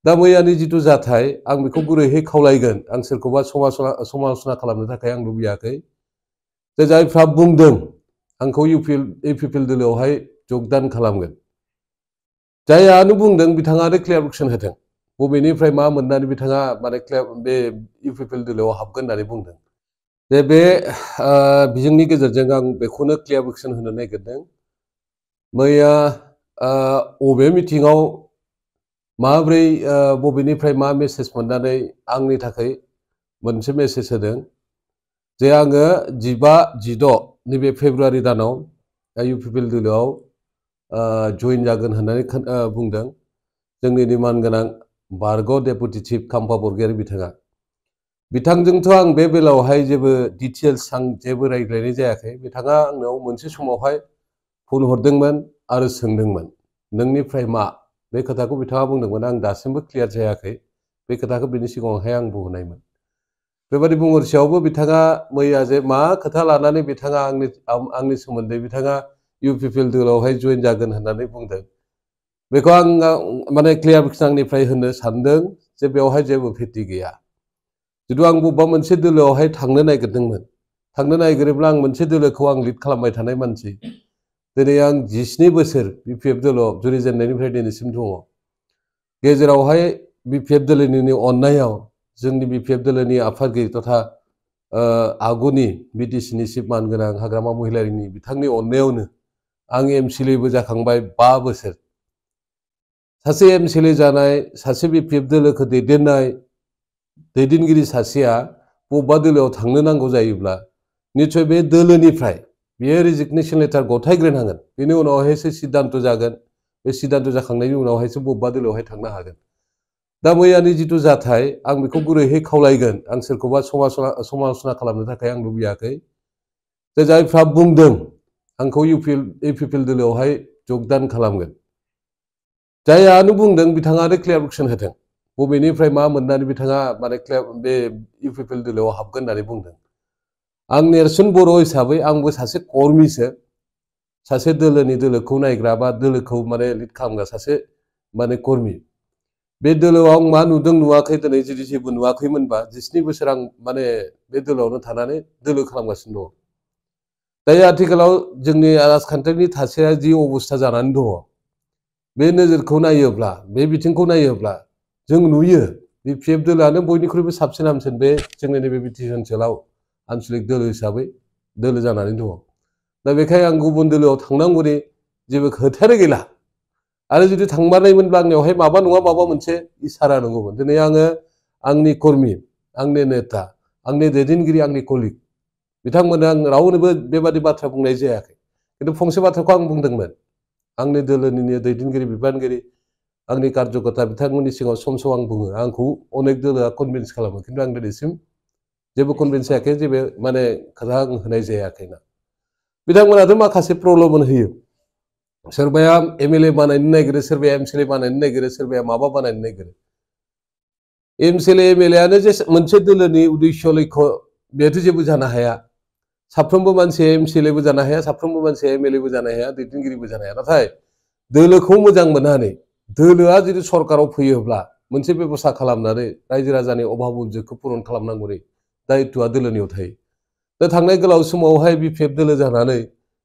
दा मैयानि जिथु जाथाय आं बेखौ गुरैहै खावलायगोन आं सोरखौबा समालोचना खालामनो थाखाय आं लुबैयाखै जे जायफ्रा बुंदों आंखौ इउपिपिएल दोलोआवहाय जगदान खालामगोन जायानो बुंदों बिथाङानो क्लियारिफिकेसन होथों बबेनिफ्राय मा मोननानै बिथाङा माने बे इउपिपिएल दोलोआव हाबगोन होननानै बुंदों जे बे बिजोंनि गेजेरजों आं बेखौनो क्लियारिफिकेसन होनो नागिरदों मैया अबे मिटिङाव माब्रै बबेनिफ्राय मा मेसेज मोननानै आंनि थाखाय मोनसे मेसेज होदों जे आङो 15-16 नैबे फेब्रुवारि दानाव इउपिपिएल दोलोआव जइन जागोन होननानै बुंदों जोंनि मानगोनां बारग' डेपुटि चिफ खाम्फा बरगयारी बिथाङा बिथांजोंथ' आं बे बेलायावहाय जेबो डिटेल्स आं जेबो रायज्लायनाय जायाखै बिथाङा आंनाव मोनसे समावहाय फन हरदोंमोन आरो सोंदोंमोन नोंनिफ्राय मा बे खोथाखौ बिथाङा बुंदोंमोन आं दासिमबो क्लियार जायाखै बे खोथाखौ बिनि सिगाङावहाय आं बुंनायमोन बेबायदि बुंहरसेयावबो बिथाङा मैया जे मा खोथा लानानै बिथाङा आंनि सोमोन्दै बिथाङा इउपिपिएल दोलोआवहाय जइन जागोन होननानै बुंदों बेखौ आं माने क्लियारिफिकेसन आंनिफ्राय होनो सानदों जे बेवहाय जेबो भित्ति गैया जितु आं बबेबा मोनसे दोलोआवहाय थांनो नागिरदोंमोन थांनो नागिरोब्ला आं मोनसे दोलोखौ आं लिड खालामबाय थानाय मानसि दिनै आं 17 बोसोर बिपिएफ दोलोआव जुरिजेननायनिफ्राय दिनैसिम दङ गेजेरावहाय बिपिएफ दोलोनि अननायाव जोंनि बिपिएफ दोलोनि आफादगिरि तथा आगुनि बिटिसिनि चिफ मानगोनां हाग्रामा महिलारिनि बिथांनि अननायावनो आं एमसिएलएबो जाखांबाय 5 बोसोर सासे एमसिएलए जानाय सासे बिपिएफ दोलोखौ दैदेनगिरि सासेया बबेबा दोलोआव थांनो नांगौ जायोब्ला निश्चय बे दोलोनिफ्राय बेयो रेजिगनेसन लेटार गथायग्रोनांगोन बेनि उनावहायसो सिद्धान्त जागोन बे सिद्धान्त जाखांनायनि उनावहायसो बबेबा दोलोआवहाय थांनो हागोन दा मैयानि जिथु जाथाय आं बेखौ गुरैहै खावलायगोन आं सोरखौबा समालोचना खालामनो थाखाय आं लुबैयाखै जे जायफ्रा बुंदों आंखौ इउपिपिएल दोलोआवहाय जगदान खालामगोन जायानो बुंदों बिथाङानो क्लियारिफिकेसन होथों बबेनिफ्राय मा मोननानै बिथाङा माने बे इउपिपिएल दोलोआव हाबगोन होननानै बुंदों आं नेरसोन बर' हिसाबै आंबो सासे कर्मीसो सासे दोलोखौ नायग्रा बा दोलोखौ माने लिड खालामग्रा सासे माने कर्मी बे दोलोआव आं मा नुदों नुवाखै दिनै जुदि जेबो नुवाखैमोनबा 17 बोसोर आं माने बे दोलोआवनो थानानै दोलो खालामगासिनो दङ दायो आथिखालाव जोंनि राजखान्थिनि थासारिया जि अबस्था जानानै दङ बे नोजोरखौ नायोब्ला बे बिथिंखौ नायोब्ला जों नुयो बिपिएफ दोलोआनो बयनिख्रुइबो साबसिन हामसिन बे जोंनि नैबे बिटिसि ओनसोलाव आनसलिक दोलो हिसाबै दोलो जानानै दङ दा बेखायनो आं गुबुन दोलोआव थांनांगौनि जेबो खोथायानो गैला आरो जुदि थांमारनायमोनब्ला आंनियावहाय माबा नङा माबा मोनसे इसारा दङमोन दिनै आङो आंनि कर्मी आंनि नेता आंनि दैदेनगिरि आंनि कलिग बिथांमोननो आं रावनोबो बेबादि बाथ्रा बुंनाय जायाखै खिन्थु फंसे बाथ्राखौ आं बुंदोंमोन आंनि दोलोनिनो दैदेनगिरि बिबानगिरि आंनि कार्यकर्ता बिथांमोननि सिगाङाव सम आं बुङो आंखौ अनेक दोलोआ कनभिन्स खालामो खिन्थु आं दिनैसिम जेबो कनभिन्स जायाखै जेबो माने खोथा आं होनाय जायाखैना बिथांमोनाथ' माखासे प्रलोभन होयो सोरबाया एमएलए बानायनो नागिरो सोरबाया एमसिएलए बानायनो नागिरो सोरबाया माबा बानायनो नागिरो एमसिएलए एमएलएआनो जे मोनसे दोलोनि उद्देश्य लक्ष्य बेथ' जेबो जानो हाया साफ्रोमबो मानसिया एमसिएलएबो जानो हाया साफ्रोमबो मानसिया एमएलएबो जानो हाया दैदेनगिरिबो जानो हाया नाथाय दोलोखौ मोजां मोननानै दोलोआ जुदि सरकाराव फैयोब्ला मोनसे बेबस्था खालामनानै रायजो राजानि अभाब उद्रेकखौ पुरन खालामनांगौनि दायित्वआ दोलोनियाव थायो दा थांनाय गोलाव समावहाय बिपिएफ दोलो जानानै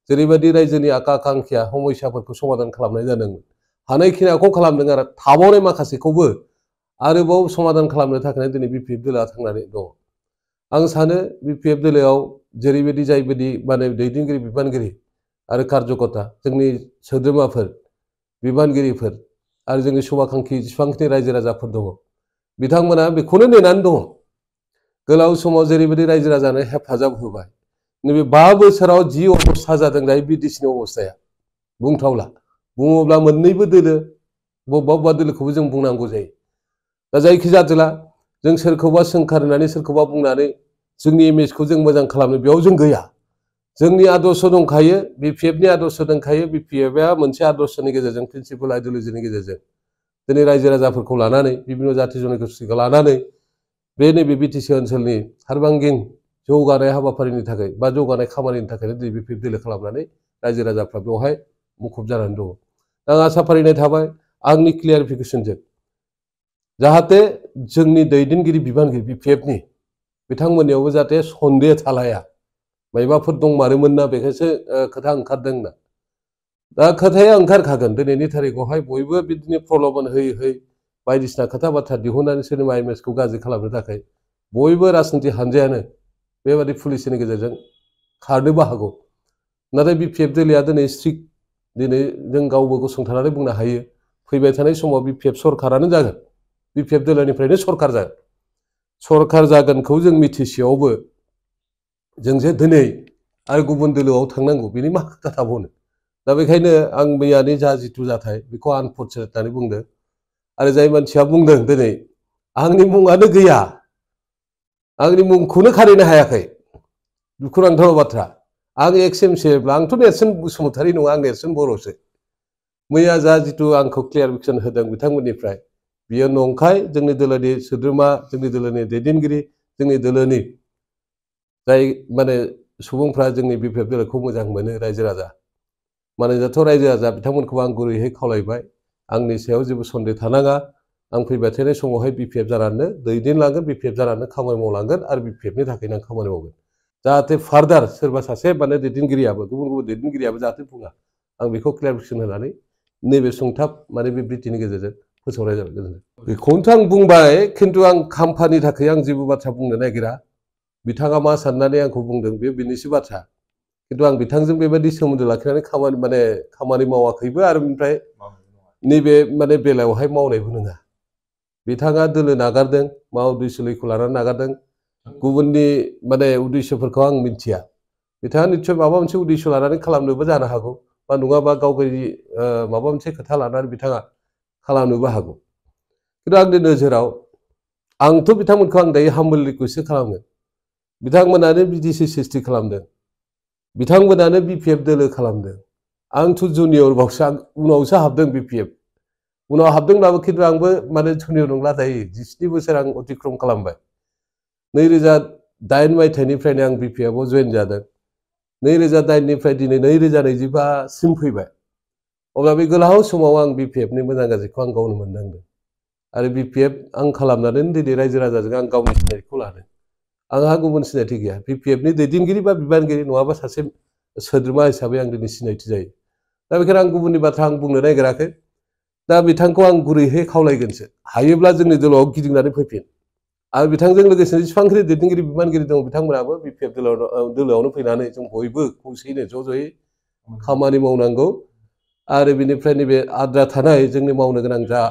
जेरैबायदि रायजोनि आखा आकांक्षा समस्याफोरखौ समाधान खालामनाय जादोंमोन हानायखिनिखौ खालामदों आरो थाबावनाय माखासेखौबो आरोबाव समाधान खालामनो थाखाय दिनै बिपिएफ दोलोआ थांनानै दङ आं सानो बिपिएफ दोलोआव जेरैबायदि जायबायदि माने दैदेनगिरि बिबानगिरि आरो कार्यकर्ता जोंनि सोद्रोमाफोर बिबानगिरिफोर आरो जोंनि शुभाकांक्षी जेसेबांखिनि रायजो राजाफोर दङ बिथांमोना बेखौनो नेनानै दङ गोलाव समाव जेरैबायदि रायजो राजानो हेफाजाब होबाय नैबे 5 बोसोराव जि अबस्था जादों दायो बिटिसिनि अबस्थाया बुंथावला बुङोब्ला मोननैबो दोलो बबेबा दोलोखौबो जों बुंनांगौ जायो दा जायखि जादोला जों सोरखौबा सोंखारिनानै सोरखौबा बुंनानै जोंनि इमेजखौ जों मोजां खालामनो बेयाव जों गैया जोंनि आदर्श दंखायो बिपिएफनि आदर्श दंखायो बिपिएफआ मोनसे आदर्शनि गेजेरजों प्रिन्सिपाल आइडियलजिनि गेजेरजों दिनै रायजो राजाफोरखौ लानानै बिभिन्न जाथि जनगोष्ठीखौ लानानै बे नैबे बिटिसि ओनसोलनि सारबांगिन जौगानाय हाबाफारिनि थाखाय बा जौगानाय खामानिनि थाखायनो दिनै बिपिएफ दोलो खालामनानै रायजो राजाफ्रा बेवहाय मुखुब जानानै दङ आं आसा फारिनाय थाबाय आंनि क्लियारिफिकेसनजों जाहाथे जोंनि दैदेनगिरि बिबानगिरि बिपिएफनि बिथांमोननियावबो जाहाथे सन्देह थालाया मायबाफोर दंमारोमोन ना बेखायसो खोथा ओंखारदों ना दा खोथाया ओंखारखागोन दिनैनि थारिखआवहाय बयबो बिदिनो प्रल'भन होयै होयै बायदिसिना खोथा बाथ्रा दिहुननानै सोरनिबा इमेजखौ गाज्रि खालामनो थाखाय बयबो राजनिति हानजायानो बेबादि पुलिसनि गेजेरजों खारनोबो हागौ नाथाय बिपिएफ दोलोआ दिनै स्ट्रिक्ट दिनै जों गावबो गसंथानानै बुंनो हायो फैबाय थानाय समाव बिपिएफ सरकारानो जागोन बिपिएफ दोलोनिफ्रायनो सरकार जागोनखौ जों मिथिसेयावबो जों जे दिनै आरो गुबुन दोलोआव थांनांगौ बेनि मा खोथा थाबावनो दा बेखायनो आं मैयानि जा जिथु जाथाय बेखौ आनफर्चुनेट होननानै बुंदों आरो जाय मानसिया बुंदों दिनै आंनि मुङानो गैया आंनि मुंखौनो खारिनो हायाखै दुखुनांथाव बाथ्रा आं एक्सएमसिब्ला आंथ' नेरसोन बसुमतारी नङा आं नेरसोन बर'सो मैया जा जिथु आंखौ क्लियारिफिकेसन होदों बिथांमोननिफ्राय बियो नंखाय जोंनि दोलोनि सोद्रोमा जोंनि दोलोनि दैदेनगिरि जोंनि दोलोनि जाय माने सुबुंफ्रा जोंनि बिपिएफ दोलोखौ मोजां मोनो रायजो राजा मानोनाथ' रायजो राजा बिथांमोनखौ आं गुरैयै खावलायबाय आंनि सायाव जेबो सन्देह थानाङा आं फैबाय थानाय समावहाय बिपिएफ जानानै दैदेनलांगोन बिपिएफ जानानै खामानि मावलांगोन आरो बिपिएफनि थाखायनो आं खामानि मावगोन जाहाथे फार्दार सोरबा सासे माने दैदेनगिरियाबो गुबुन गुबुन दैदेनगिरियाबो जाहाथे बुङा आं बेखौ क्लियारिफिकेसन होनानै नैबे सुंथाब माने बे बिटिनि गेजेरजों फोसावनाय जाबाय गोजोनथों बेखौनोथ' आं बुंबाय खिन्थु आं खाम्फानि थाखाय आं जेबो बाथ्रा बुंनो नागिरा बिथाङा मा साननानै आंखौ बुंदों बे बिनिसो बाथ्रा खिन्थु आं बिथांजों बेबायदि सोमोन्दो लाखिनानै खामानि मावाखैबो आरो ओमफ्राय नैबे माने बेलायावहाय मावनायबो नङा बिथाङा दोलो नागारदों मा उद्देश्यखौ लानानै नागारदों गुबुननि माने उद्देश्यफोरखौ आं मिथिया बिथाङा निस्सय माबा मोनसे उद्देश्य लानानै खालामनोबो जानो हागौ बा नङाबा गाव गावनि माबा मोनसे खोथा लानानै बिथाङा खालामनोबो हागौ खिन्थु आंनि नोजोराव आंथ' बिथांमोनखौ आं दायो हाम्बल रिकुवेस्ट खालामो बिथांमोनानो बिडिसि सिस्टि खालामदों बिथांमोनानो बिपिएफ दोलो खालामदों आंथ' जुनियर बावसो उनावसो हाबदों बिपिएफ उनाव हाबदोंब्लाबो खिन्थु आंबो माने जुनियर नंला दायो 17 बोसोर आं अतिक्रम खालामबाय 2008 मायथाइनिफ्रायनो आं बिपिएफआव जइन जादों 2008 निफ्राय दिनै 2025 सिम फैबाय अब्ला बे गोलाव समाव आं बिपिएफनि मोजां गाज्रिखौ आं गावनो मोनदांदों आरो बिपिएफ आं खालामनानै दिनै रायजो राजाजों आं गावनि सिनायथिखौ लादों आंहा गुबुन सिनायथि गैया बिपिएफनि दैदेनगिरि बा बिबानगिरि नङाबा सासे सोद्रोमा हिसाबै आं दिनै सिनायथि जायो दा बेखायनो आं गुबुननि बाथ्रा आं बुंनो नागिराखै दा बिथांखौ आं गुरैयै खावलायगोनसो हायोब्ला जोंनि दोलोआव गिदिंनानै फैफिन आरो बिथांजों लोगोसे जेसेबांखि दैदेनगिरि बिबानगिरि दं बिथांमोनाबो बिपिएफ दोलोआवनो फैनानै जों बयबो खौसेयैनो ज' ज'यै खामानि मावनांगौ आरो बिनिफ्राय नैबे आद्रा थानाय जोंनि मावनो गोनां जा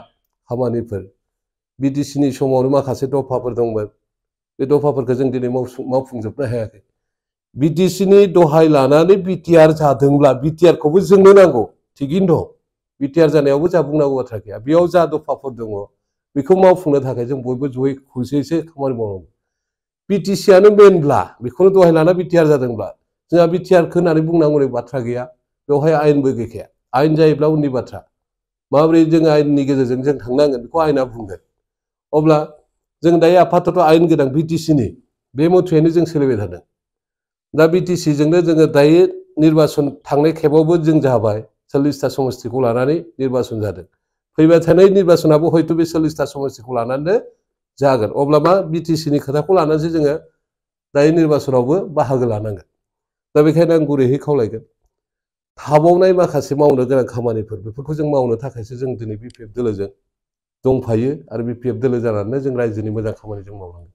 खामानिफोर बिडिसिनि समावनो माखासे दफाफोर दंमोन बे दफाफोरखौ जों दिनै मावफुंजोबनो हायाखै बिडिसिनि दहाय लानानै बिटिआर जादोंब्ला बिटिआरखौबो जोंनो नांगौ थिगैनो दं बिटिआर जानायावबो जा बुंनांगौ बाथ्रा गैया बेयाव जा दफाफोर दङ बेखौ मावफुंनो थाखाय जों बयबो जयै खौसेयैसो खामानि मावनांगौ बिटिसिआनो मेनब्ला बेखौनो दहाय लाना बिटिआर जादोंब्ला जोंहा बिटिआरखौ होननानै बुंनांगौनि बाथ्रा गैया बेवहाय आयेनबो गैखाया आयेन जायोब्ला उननि बाथ्रा माबोरै जों आयेननि गेजेरजों जों थांनांगोन बेखौ आयेना बुंगोन अब्ला जों दायो आपातत आयेन गोनां बिटिसिनि बे मथेयैनो जों सोलिबाय थादों दा बिटिसिजोंनो जोङो दायो निर्बाचन थांनाय खेबावबो जों जाबाय 40टा समस्तिखौ लानानै निर्बाचन जादों फैबाय थानाय निर्बाचनाबो हयथ' बे 40टा समस्तिखौ लानानै जागोन अब्ला मा बिटिसिनि खोथाखौ लानानैसो जोङो दायो निर्बाचनावबो बाहागो लानांगोन दा बेखायनो आं गुरैयै खावलायगोन थाबावनाय माखासे मावनो गोनां खामानिफोर बेफोरखौ जों मावनो थाखायसो जों दिनै बिपिएफ दोलोजों दंफायो आरो बिपिएफ दोलो जानानै जों रायजोनि मोजां खामानि जों मावलांगोन